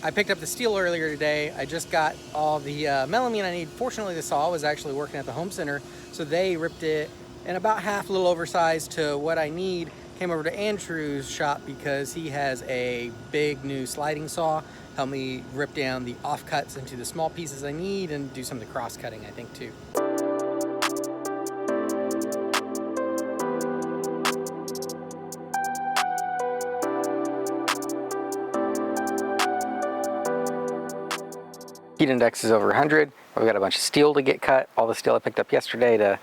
I picked up the steel earlier today. I just got all the melamine I need. Fortunately, the saw was actually working at the home center, so they ripped it in about half, a little oversized to what I need. Came over to Andrew's shop because he has a big new sliding saw. Help me rip down the offcuts into the small pieces I need and do some of the cross cutting, I think, too. Heat index is over 100. I've got a bunch of steel to get cut. All the steel I picked up yesterday to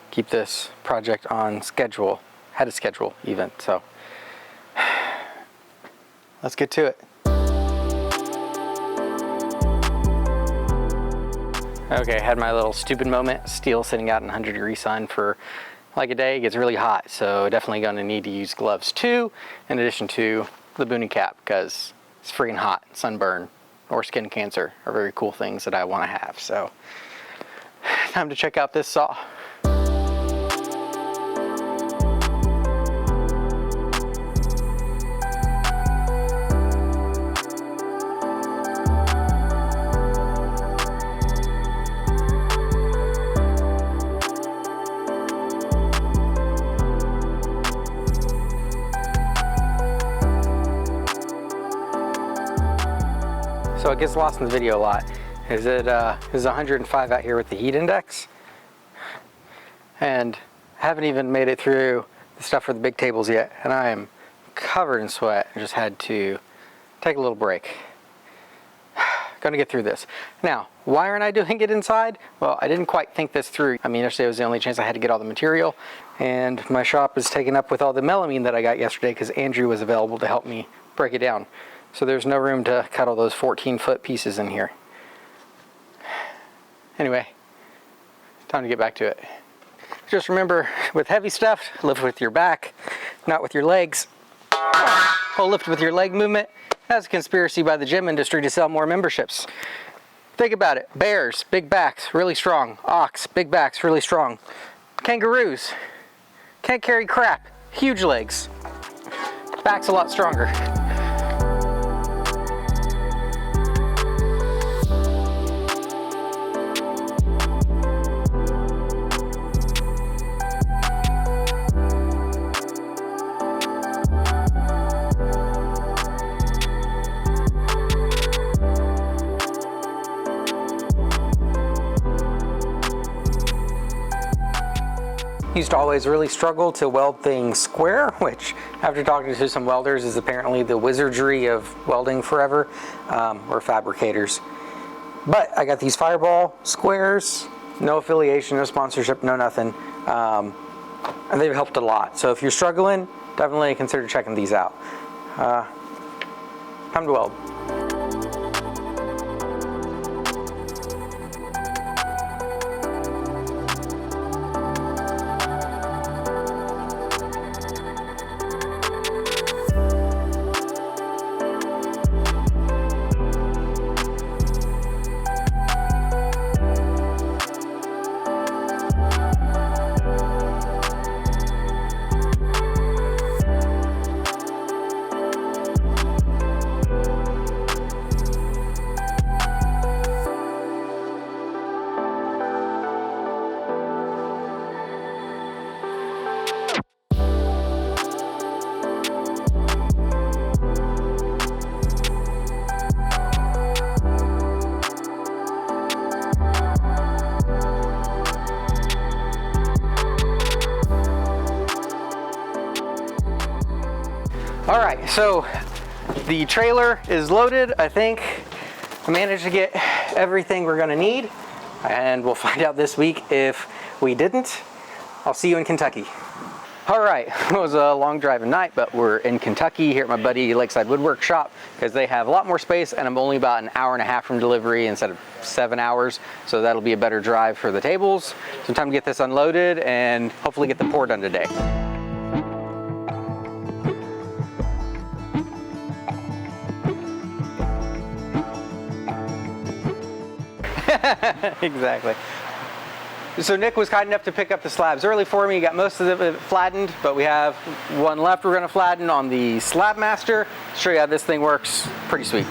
keep this project on schedule. Had a schedule even, so let's get to it. Okay, had my little stupid moment. Steel sitting out in 100-degree sun for like a day. It gets really hot, so definitely gonna need to use gloves too, in addition to the boonie cap, because it's freaking hot. Sunburn or skin cancer are very cool things that I want to have. So time to check out this saw. So it gets lost in the video a lot. Is it is 105 out here with the heat index, and haven't even made it through the stuff for the big tables yet, and I am covered in sweat. I just had to take a little break. Gonna get through this. Now, why aren't I doing it inside? Well, I didn't quite think this through. I mean, yesterday was the only chance I had to get all the material, and my shop is taken up with all the melamine that I got yesterday because Andrew was available to help me break it down. So there's no room to cut all those 14-foot pieces in here. Anyway, time to get back to it. Just remember, with heavy stuff, lift with your back, not with your legs. Oh, lift with your leg movement. That's a conspiracy by the gym industry to sell more memberships. Think about it. Bears, big backs, really strong. Ox, big backs, really strong. Kangaroos, can't carry crap, huge legs. Back's a lot stronger. Used to always really struggle to weld things square, which after talking to some welders is apparently the wizardry of welding forever, or fabricators. But I got these Fireball squares, no affiliation, no sponsorship, no nothing, and they've helped a lot. So if you're struggling, definitely consider checking these out. Time to weld. All right, so the trailer is loaded. I think I managed to get everything we're gonna need, and we'll find out this week if we didn't. I'll see you in Kentucky. All right, it was a long drive and night, but we're in Kentucky here at my buddy Lakeside Woodwork shop because they have a lot more space, and I'm only about an hour and a half from delivery instead of 7 hours, so that'll be a better drive for the tables. Some time to get this unloaded and hopefully get the pour done today. Exactly. So Nick was kind enough to pick up the slabs early for me. He got most of it flattened, but we have one left we're going to flatten on the Slab Master. Show you how this thing works. Pretty sweet.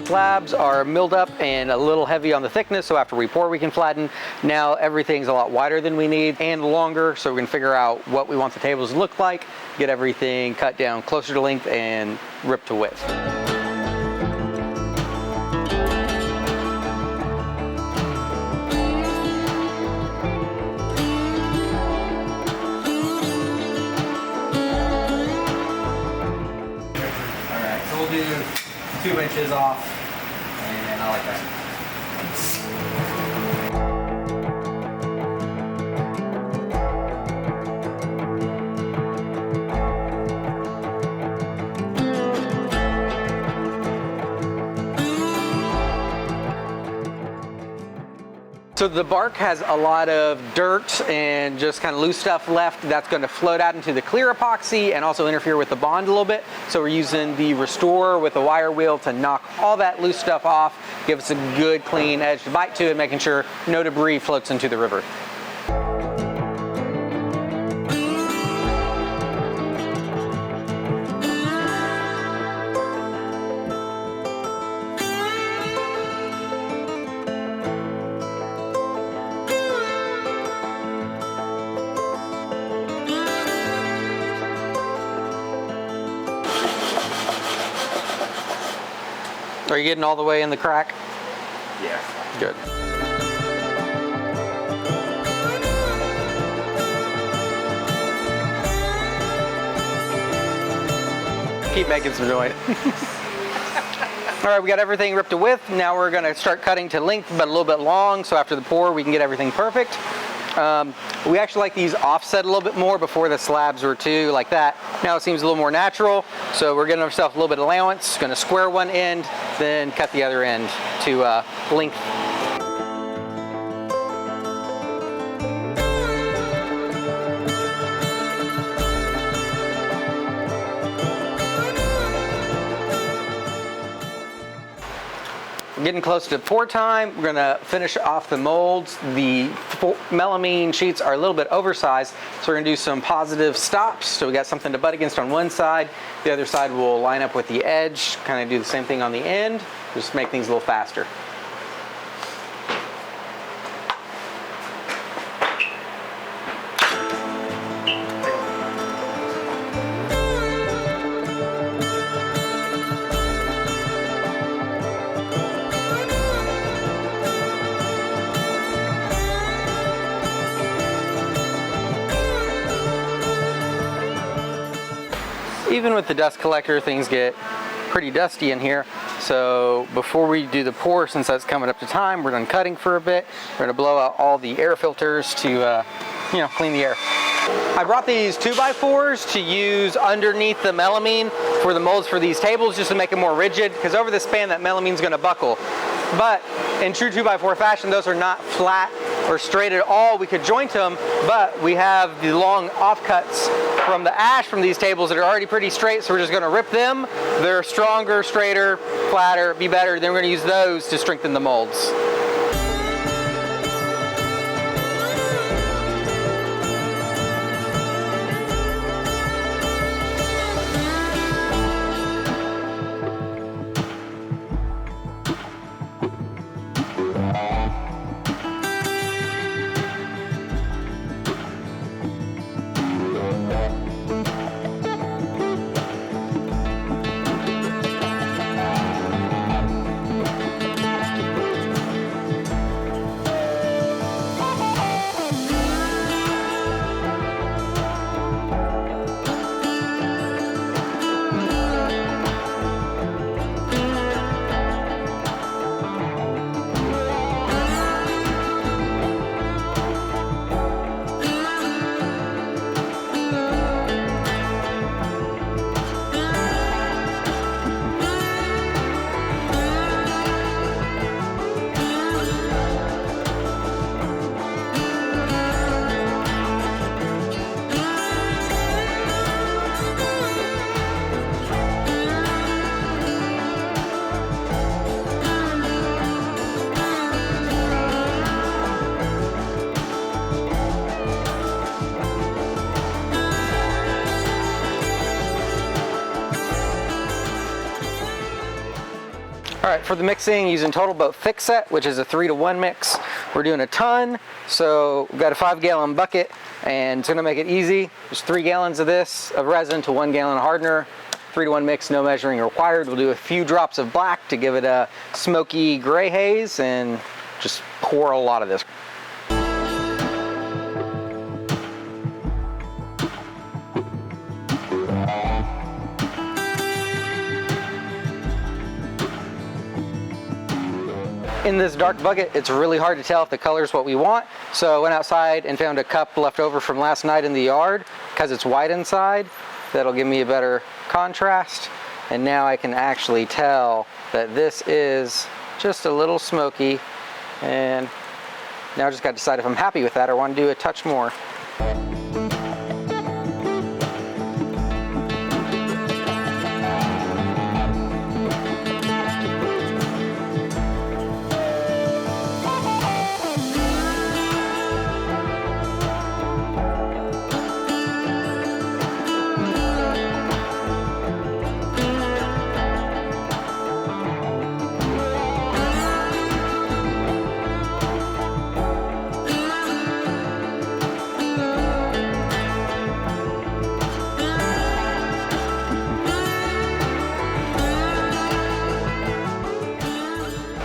slabs are milled up and a little heavy on the thickness, so after we pour we can flatten. Now everything's a lot wider than we need and longer, so we can figure out what we want the tables to look like, get everything cut down closer to length and rip to width. We'll do 2 inches off, and I like that. So the bark has a lot of dirt and just kind of loose stuff left that's going to float out into the clear epoxy and also interfere with the bond a little bit. So we're using the restorer with a wire wheel to knock all that loose stuff off, give us a good clean edge to bite to, and making sure no debris floats into the river. Are you getting all the way in the crack? Yeah. Good. Keep making some noise. All right, we got everything ripped to width. Now we're gonna start cutting to length, but a little bit long, so after the pour we can get everything perfect. We actually like these offset a little bit more. Before the slabs were too like that. Now it seems a little more natural, so we're giving ourselves a little bit of allowance. Gonna square one end, then cut the other end to length. Getting close to pour time. We're gonna finish off the molds. The melamine sheets are a little bit oversized, so we're gonna do some positive stops. So we got something to butt against on one side. The other side will line up with the edge, kind of do the same thing on the end, just make things a little faster. Even with the dust collector, things get pretty dusty in here. So before we do the pour, since that's coming up to time, we're done cutting for a bit. We're gonna blow out all the air filters to, clean the air. I brought these 2x4s to use underneath the melamine for the molds for these tables, just to make it more rigid, because over the span that melamine's gonna buckle. But in true 2x4 fashion, those are not flat or straight at all. We could joint them, but we have the long offcuts from the ash from these tables that are already pretty straight, so we're just gonna rip them. They're stronger, straighter, flatter, be better. Then we're gonna use those to strengthen the molds. All right, for the mixing, using Total Boat Thick Set, which is a 3-to-1 mix. We're doing a ton, so we've got a 5-gallon bucket, and it's gonna make it easy. There's 3 gallons of this, of resin to 1 gallon of hardener. 3-to-1 mix, no measuring required. We'll do a few drops of black to give it a smoky gray haze, and just pour a lot of this. In this dark bucket, it's really hard to tell if the color is what we want. So I went outside and found a cup left over from last night in the yard. Because it's white inside, that'll give me a better contrast. And now I can actually tell that this is just a little smoky. And now I just got to decide if I'm happy with that or want to do a touch more.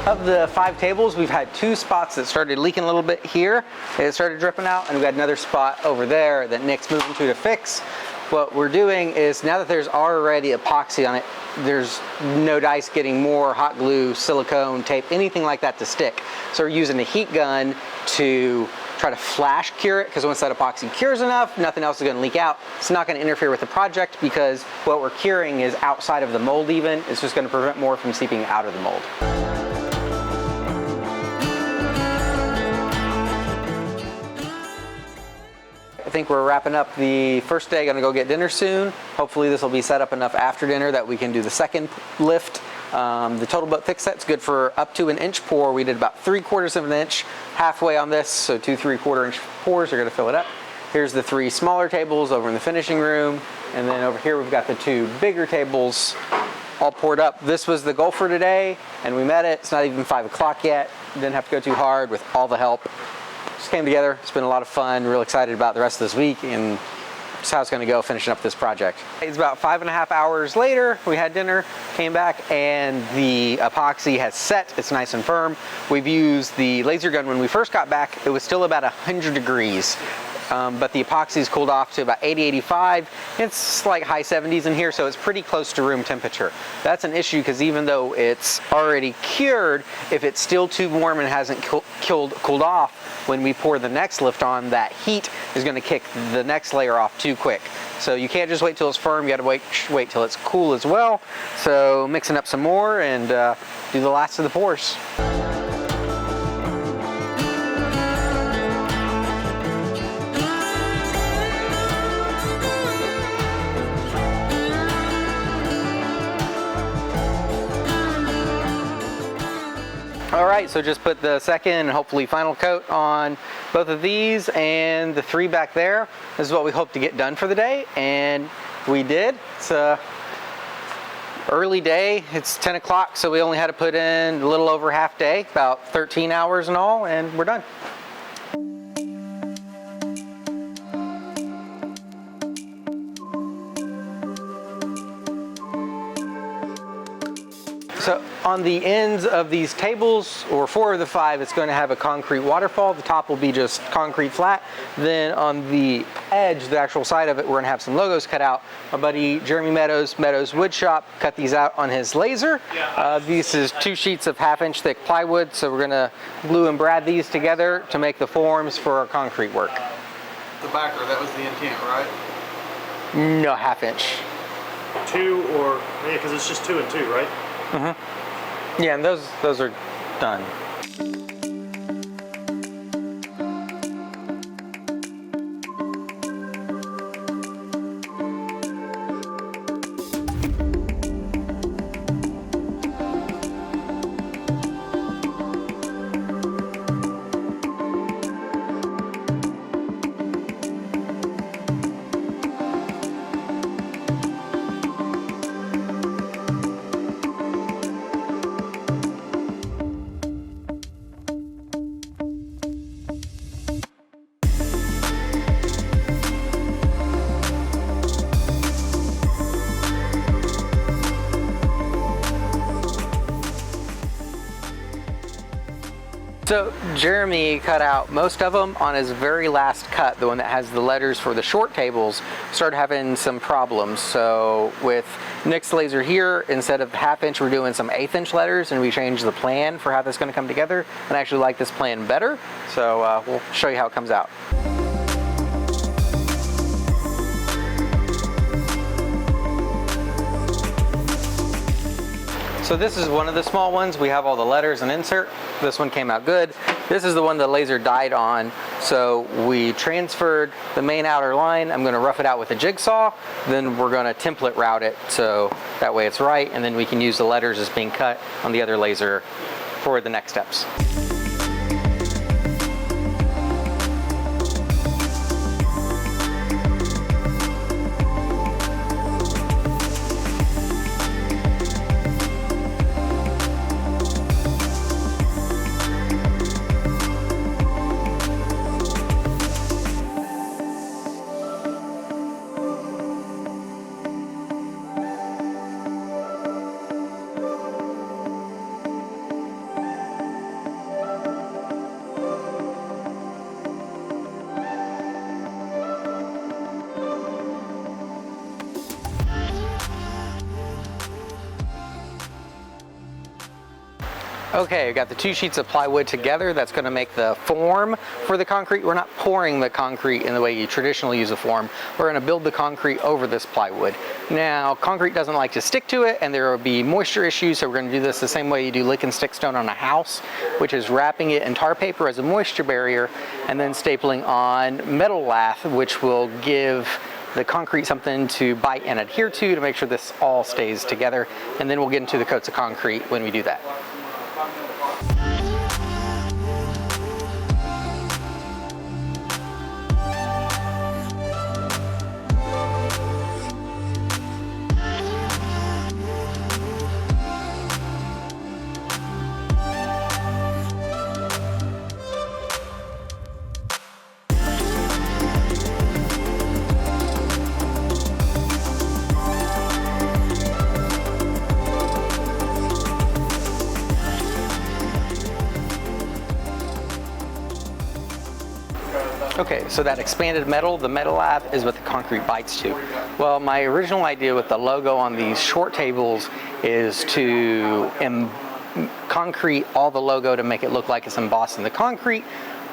Of the 5 tables, we've had 2 spots that started leaking a little bit here. It started dripping out, and we've got another spot over there that Nick's moving to fix. What we're doing is, now that there's already epoxy on it, there's no dice getting more hot glue, silicone, tape, anything like that to stick. So we're using a heat gun to try to flash cure it, because once that epoxy cures enough, nothing else is going to leak out. It's not going to interfere with the project because what we're curing is outside of the mold even. It's just going to prevent more from seeping out of the mold. I think we're wrapping up the first day. Gonna go get dinner soon. Hopefully this will be set up enough after dinner that we can do the second lift. The Total Boat Thick Set's good for up to an inch pour. We did about 3/4 of an inch halfway on this, so 2 3/4 inch pours are gonna fill it up. Here's the 3 smaller tables over in the finishing room, and then over here we've got the 2 bigger tables all poured up. This was the goal for today, and we met it. It's not even 5 o'clock yet. Didn't have to go too hard with all the help. Just came together. It's been a lot of fun. Real excited about the rest of this week and just how it's going to go finishing up this project. It's about 5.5 hours later. We had dinner, came back, and the epoxy has set. It's nice and firm. We've used the laser gun. When we first got back, it was still about 100 degrees. But the epoxy's cooled off to about 80, 85. It's like high 70s in here, so it's pretty close to room temperature. That's an issue because even though it's already cured, if it's still too warm and hasn't cooled off, when we pour the next lift on, that heat is going to kick the next layer off too quick. So you can't just wait till it's firm, you got to wait till it's cool as well. So mixing up some more and do the last of the pours. All right, so just put the second and hopefully final coat on both of these and the 3 back there. This is what we hope to get done for the day, and we did. It's a early day. It's 10 o'clock, so we only had to put in a little over half day, about 13 hours in all, and we're done. So on the ends of these tables, or 4 of the 5, it's going to have a concrete waterfall. The top will be just concrete flat. Then on the edge, the actual side of it, we're going to have some logos cut out. My buddy Jeremy Meadows Wood Shop cut these out on his laser. This is 2 sheets of 1/2-inch thick plywood, so we're going to glue and brad these together to make the forms for our concrete work. The backer, that was the intent, right? No, 1/2-inch. 2 or, yeah, because it's just 2 and 2, right? Mm-hmm. Yeah, and those are done. So Jeremy cut out most of them. On his very last cut, the one that has the letters for the short tables, started having some problems. So with Nick's laser here, instead of 1/2 inch, we're doing some 1/8 inch letters, and we changed the plan for how that's going to come together, and I actually like this plan better. So we'll show you how it comes out. So this is one of the small ones. We have all the letters and insert. This one came out good. This is the one the laser died on. So we transferred the main outer line. I'm gonna rough it out with a jigsaw. Then we're gonna template route it so that way it's right. And then we can use the letters as being cut on the other laser for the next steps. Okay, I got the 2 sheets of plywood together. That's going to make the form for the concrete. We're not pouring the concrete in the way you traditionally use a form. We're going to build the concrete over this plywood. Now, concrete doesn't like to stick to it, and there will be moisture issues, so we're going to do this the same way you do lick and stick stone on a house, which is wrapping it in tar paper as a moisture barrier, and then stapling on metal lath, which will give the concrete something to bite and adhere to make sure this all stays together. And then we'll get into the coats of concrete when we do that. Okay, so that expanded metal, the metal lab, is what the concrete bites to. Well, my original idea with the logo on these short tables is to concrete all the logo to make it look like it's embossed in the concrete,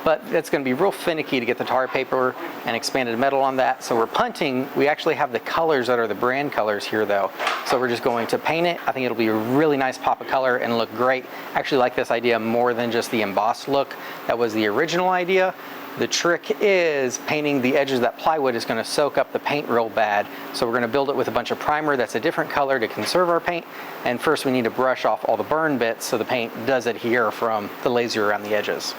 but that's going to be real finicky to get the tar paper and expanded metal on that. So we're punting. We actually have the colors that are the brand colors here though. So we're just going to paint it. I think it'll be a really nice pop of color and look great. I actually like this idea more than just the embossed look. That was the original idea. The trick is painting the edges of that plywood is going to soak up the paint real bad. So we're going to build it with a bunch of primer that's a different color to conserve our paint. And first we need to brush off all the burn bits so the paint does adhere from the laser around the edges.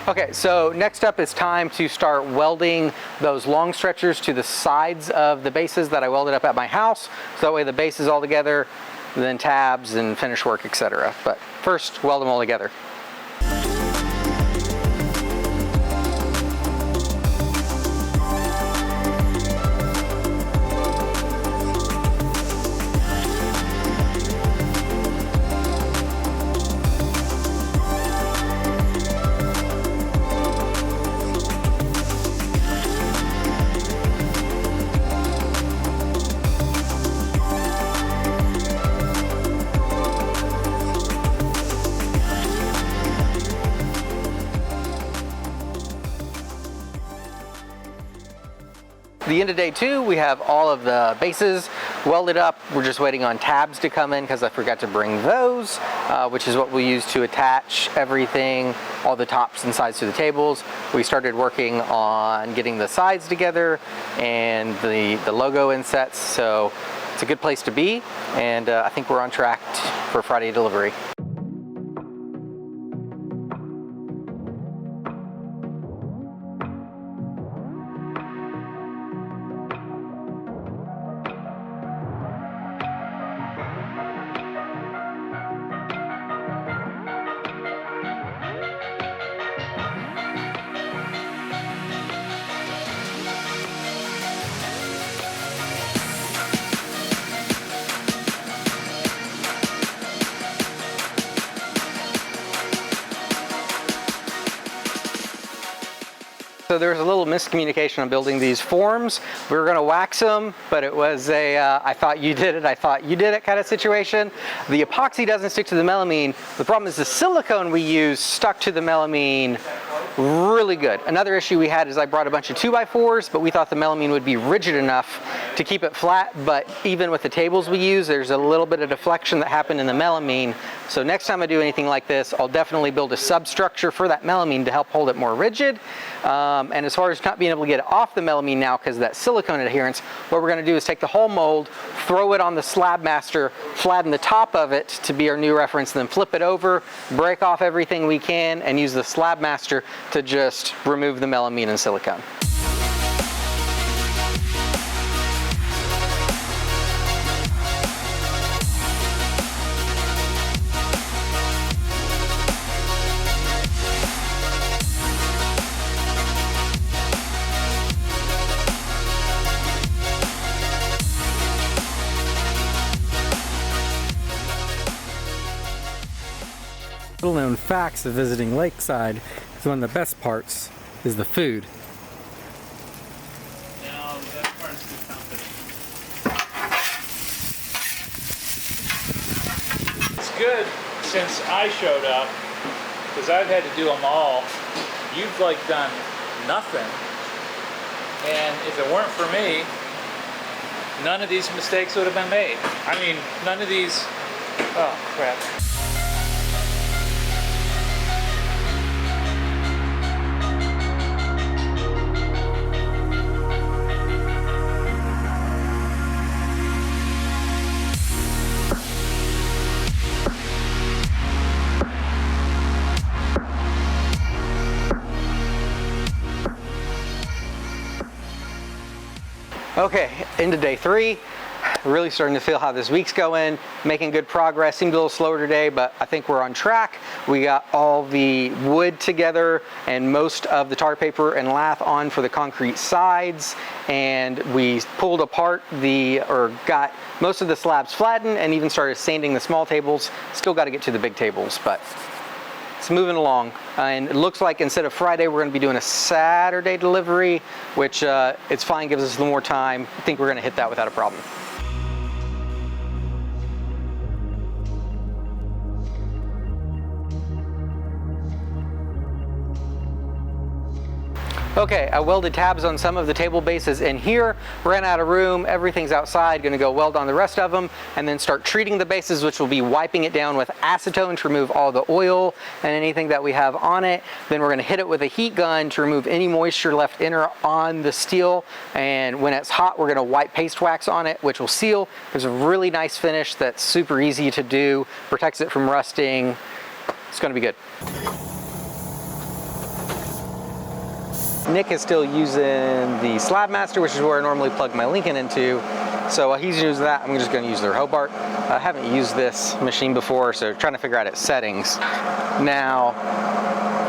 Okay, so next up it's time to start welding those long stretchers to the sides of the bases that I welded up at my house. So that way the base is all together, then tabs and finish work, etc. But first, weld them all together. The end of day 2, we have all of the bases welded up. We're just waiting on tabs to come in because I forgot to bring those, which is what we use to attach everything, all the tops and sides to the tables. We started working on getting the sides together and the logo insets, so it's a good place to be, and I think we're on track for Friday delivery. So there was a little miscommunication on building these forms. We were gonna wax them, but it was a, I thought you did it, I thought you did it kind of situation. The epoxy doesn't stick to the melamine. The problem is the silicone we use stuck to the melamine really good. Another issue we had is I brought a bunch of 2x4s, but we thought the melamine would be rigid enough to keep it flat, but even with the tables we use, there's a little bit of deflection that happened in the melamine. So next time I do anything like this, I'll definitely build a substructure for that melamine to help hold it more rigid. And as far as not being able to get it off the melamine now because of that silicone adherence, what we're going to do is take the whole mold, throw it on the Slab Master, flatten the top of it to be our new reference, then flip it over, break off everything we can, and use the Slab Master to just remove the melamine and silicone. Little known facts of visiting Lakeside is one of the best parts is the food. No, that part's the company. It's good since I showed up, because I've had to do them all. You've like done nothing. And if it weren't for me, none of these mistakes would have been made. I mean, none of these, oh crap. Okay, into day 3. Really starting to feel how this week's going, making good progress. Seemed a little slower today, but I think we're on track. We got all the wood together and most of the tar paper and lath on for the concrete sides, and we pulled apart got most of the slabs flattened and even started sanding the small tables. Still got to get to the big tables, but it's moving along. And it looks like instead of Friday, we're going to be doing a Saturday delivery, which it's fine, gives us a little more time. I think we're going to hit that without a problem. Okay, I welded tabs on some of the table bases in here, ran out of room, everything's outside, gonna go weld on the rest of them, and then start treating the bases, which will be wiping it down with acetone to remove all the oil and anything that we have on it. Then we're gonna hit it with a heat gun to remove any moisture left in or on the steel, and when it's hot, we're gonna wipe paste wax on it, which will seal. There's a really nice finish that's super easy to do, protects it from rusting. It's gonna be good. Nick is still using the Slab Master, which is where I normally plug my Lincoln into. So while he's using that, I'm just going to use their Hobart. I haven't used this machine before, so trying to figure out its settings. Now,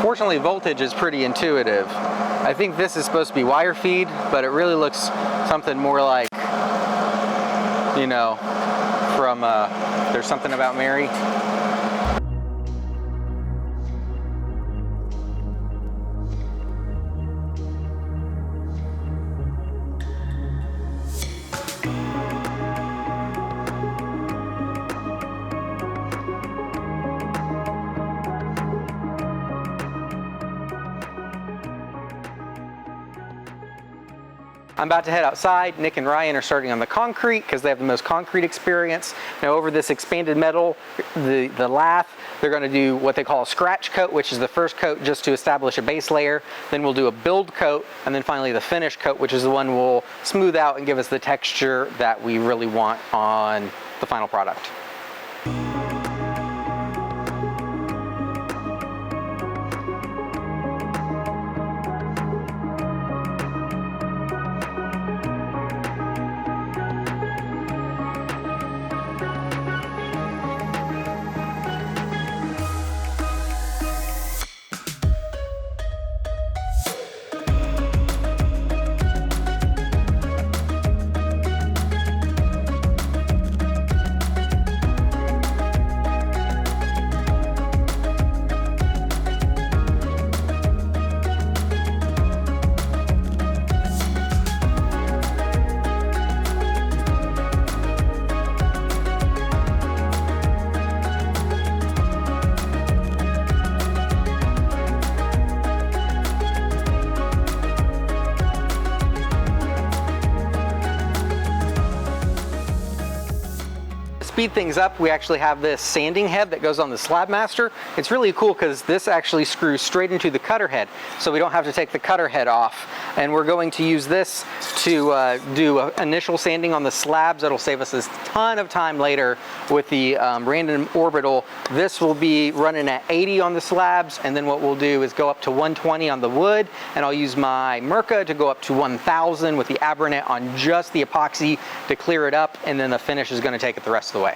fortunately, voltage is pretty intuitive. I think this is supposed to be wire feed, but it really looks something more like, you know, from There's Something About Mary. I'm about to head outside. Nick and Ryan are starting on the concrete because they have the most concrete experience. Now over this expanded metal, the lath, they're going to do what they call a scratch coat, which is the first coat just to establish a base layer. Then we'll do a build coat, and then finally the finish coat, which is the one we'll smooth out and give us the texture that we really want on the final product. Speed things up, we actually have this sanding head that goes on the Slab Master. It's really cool because this actually screws straight into the cutter head, so we don't have to take the cutter head off. And we're going to use this to do initial sanding on the slabs. That'll save us a ton of time later with the random orbital. This will be running at 80 on the slabs, and then what we'll do is go up to 120 on the wood, and I'll use my Mirka to go up to 1000 with the Abranet on just the epoxy to clear it up, and then the finish is going to take it the rest of the way.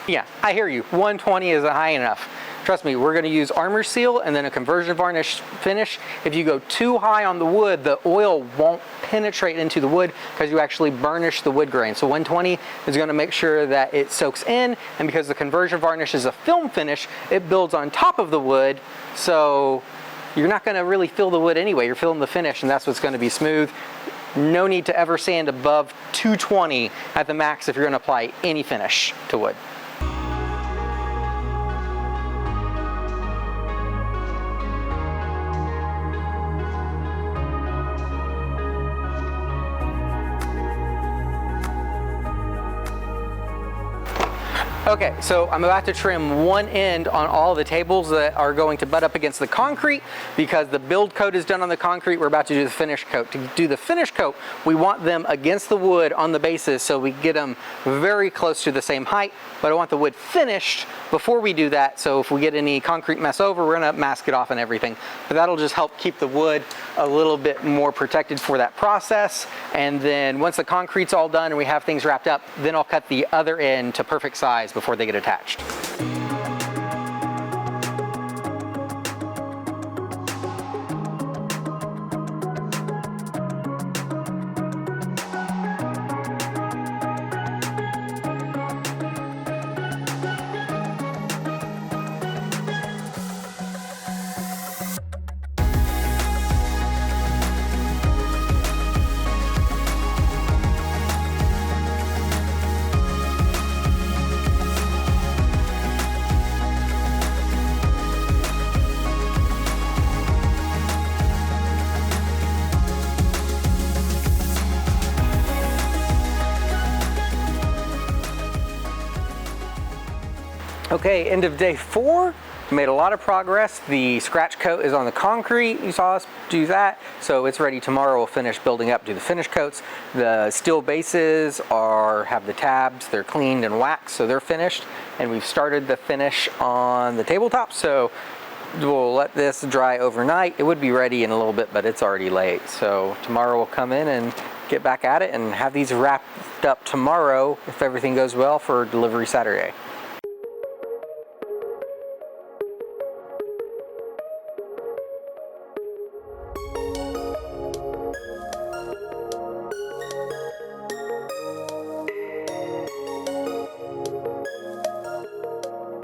Yeah, I hear you. 120 isn't high enough. Trust me, we're going to use armor seal and then a conversion varnish finish. If you go too high on the wood, the oil won't penetrate into the wood because you actually burnish the wood grain. So 120 is going to make sure that it soaks in, and because the conversion varnish is a film finish, it builds on top of the wood, so you're not going to really feel the wood anyway. You're feeling the finish, and that's what's going to be smooth. No need to ever sand above 220 at the max if you're going to apply any finish to wood. Okay, so I'm about to trim one end on all the tables that are going to butt up against the concrete because the build coat is done on the concrete. We're about to do the finish coat. To do the finish coat, we want them against the wood on the bases so we get them very close to the same height, but I want the wood finished before we do that, so if we get any concrete mess over, we're gonna mask it off and everything. But that'll just help keep the wood a little bit more protected for that process. And then once the concrete's all done and we have things wrapped up, then I'll cut the other end to perfect size before they get attached. Okay, end of day 4. We made a lot of progress. The scratch coat is on the concrete. You saw us do that. So it's ready tomorrow. We'll finish building up, do the finish coats. The steel bases have the tabs. They're cleaned and waxed, so they're finished. And we've started the finish on the tabletop. So we'll let this dry overnight. It would be ready in a little bit, but it's already late. So tomorrow we'll come in and get back at it and have these wrapped up tomorrow, if everything goes well, for delivery Saturday.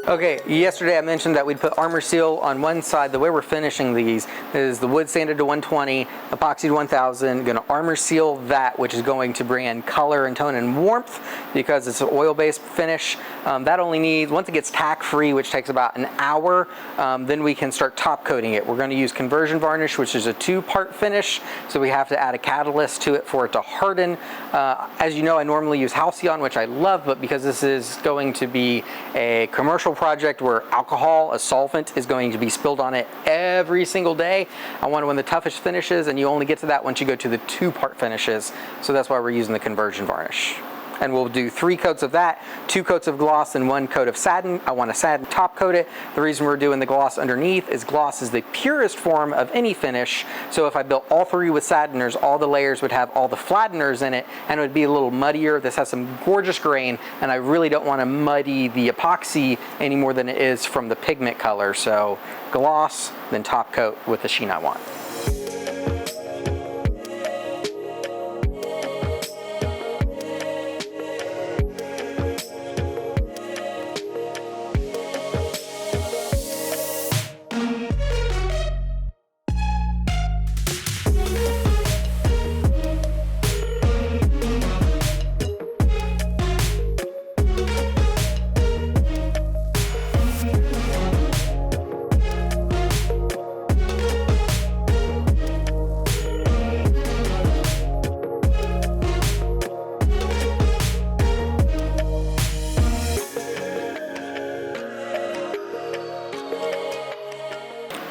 Okay, yesterday I mentioned that we'd put armor seal on one side. The way we're finishing these, is the wood sanded to 120, epoxy to 1000. Going to armor seal that, which is going to bring in color and tone and warmth because it's an oil-based finish. That only needs, once it gets tack-free, which takes about an hour, then we can start top coating it. We're going to use conversion varnish, which is a 2-part finish, so we have to add a catalyst to it for it to harden. As you know, I normally use Halcyon, which I love, but because this is going to be a commercial project where alcohol, a solvent, is going to be spilled on it every single day, I want one of the toughest finishes, and you only get to that once you go to the 2-part finishes, so that's why we're using the conversion varnish. And we'll do 3 coats of that, 2 coats of gloss, and 1 coat of satin. I want to satin top coat it. The reason we're doing the gloss underneath is gloss is the purest form of any finish. So if I built all 3 with satiners, all the layers would have all the flatteners in it, and it would be a little muddier. This has some gorgeous grain, and I really don't want to muddy the epoxy any more than it is from the pigment color. So gloss, then top coat with the sheen I want.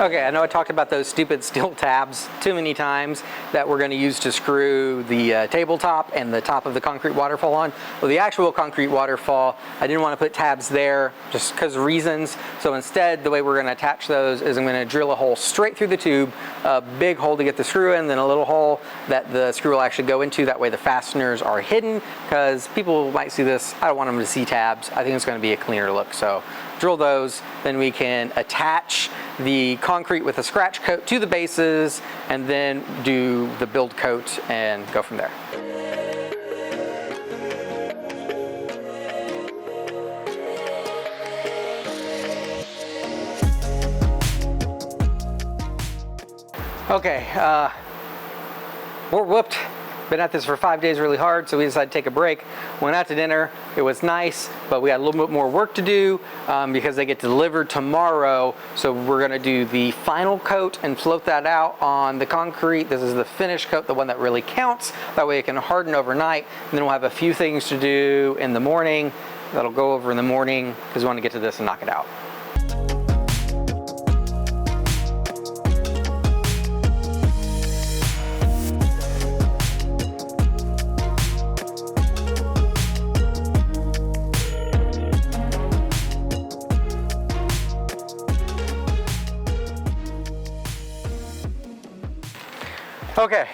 Okay, I know I talked about those stupid steel tabs too many times that we're going to use to screw the tabletop and the top of the concrete waterfall on. Well, the actual concrete waterfall, I didn't want to put tabs there just because of reasons. So instead, the way we're going to attach those is I'm going to drill a hole straight through the tube, a big hole to get the screw in, then a little hole that the screw will actually go into. That way the fasteners are hidden, because people might see this. I don't want them to see tabs. I think it's going to be a cleaner look. So drill those, then we can attach the concrete with a scratch coat to the bases, and then do the build coat and go from there. Okay, we're whooped. Been at this for 5 days really hard, so we decided to take a break. Went out to dinner. It was nice, but we had a little bit more work to do because they get delivered tomorrow. So we're gonna do the final coat and float that out on the concrete. This is the finish coat, the one that really counts. That way it can harden overnight. And then we'll have a few things to do in the morning that'll go over in the morning because we want to get to this and knock it out. Okay,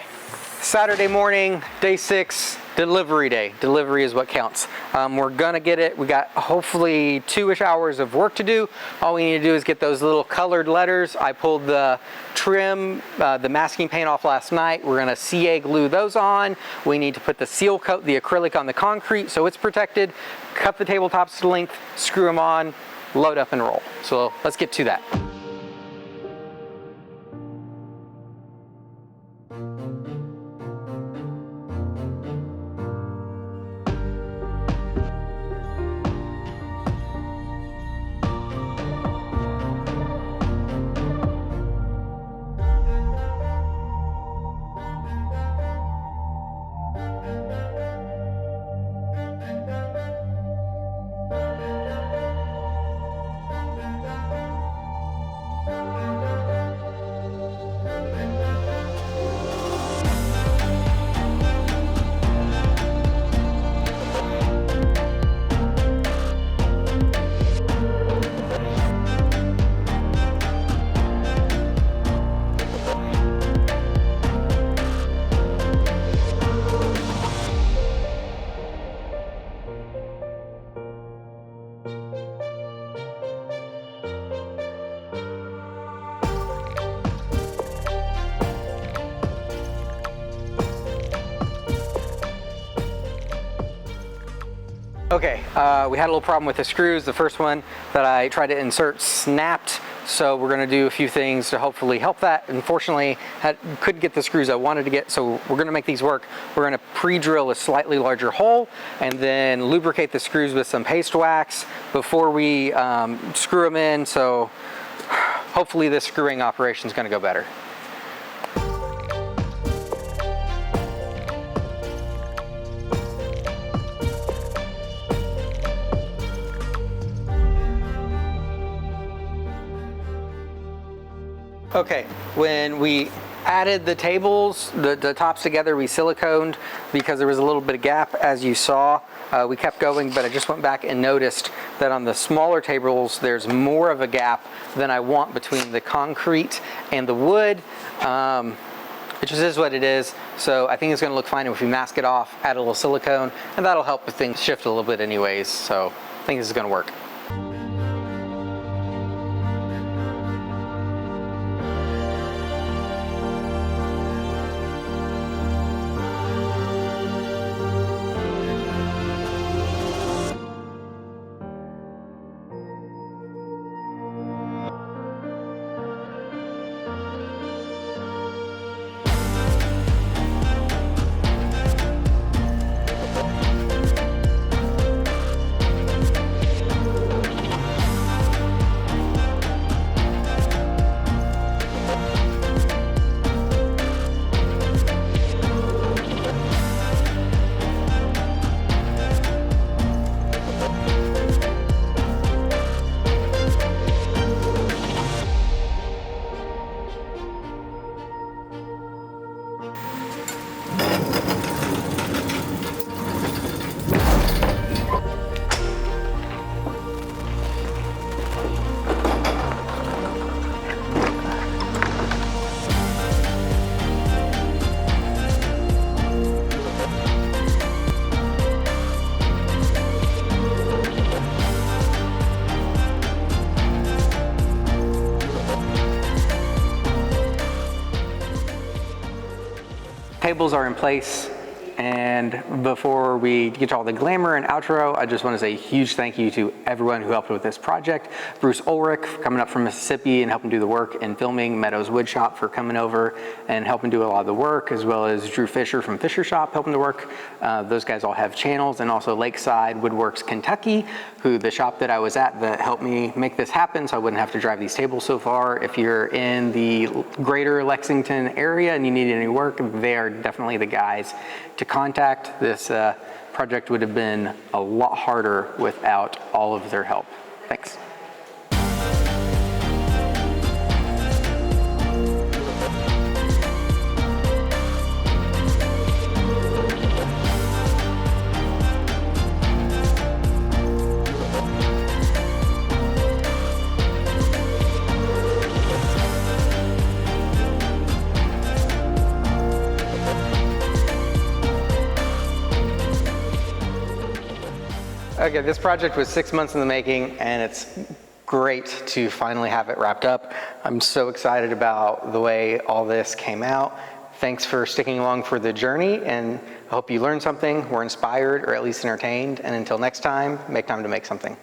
Saturday morning, day 6, delivery day. Delivery is what counts. We're gonna get it. We got hopefully 2-ish hours of work to do. All we need to do is get those little colored letters. I pulled the trim, the masking paint off last night. We're gonna CA glue those on. We need to put the seal coat, the acrylic on the concrete so it's protected. Cut the tabletops to length, screw them on, load up and roll. So let's get to that. Okay, we had a little problem with the screws. The first one that I tried to insert snapped, So we're going to do a few things to hopefully help that. Unfortunately, couldn't get the screws I wanted to get, so we're going to make these work. We're going to pre-drill a slightly larger hole and then lubricate the screws with some paste wax before we screw them in. So hopefully this screwing operation is going to go better. Okay, when we added the tables, the tops together, we siliconed because there was a little bit of gap, as you saw. We kept going, but I just went back and noticed that on the smaller tables, there's more of a gap than I want between the concrete and the wood. It just is what it is. So I think it's gonna look fine if we mask it off, add a little silicone, and that'll help if things shift a little bit anyways. So I think this is gonna work. Tables are in place, and before we get to all the glamour and outro, I just want to say a huge thank you to everyone who helped with this project. Bruce Ulrich for coming up from Mississippi and helping do the work and filming, Meadows Wood Shop for coming over and helping do a lot of the work, as well as Drew Fisher from Fisher Shop helping to work. Those guys all have channels, and also Lakeside Woodworks Kentucky, who the shop that I was at that helped me make this happen so I wouldn't have to drive these tables so far. If you're in the greater Lexington area and you need any work, they are definitely the guys to contact. This project would have been a lot harder without all of their help. Thanks. Okay, this project was 6 months in the making, and it's great to finally have it wrapped up. I'm so excited about the way all this came out. Thanks for sticking along for the journey, and I hope you learned something, were inspired, or at least entertained. And until next time, make time to make something.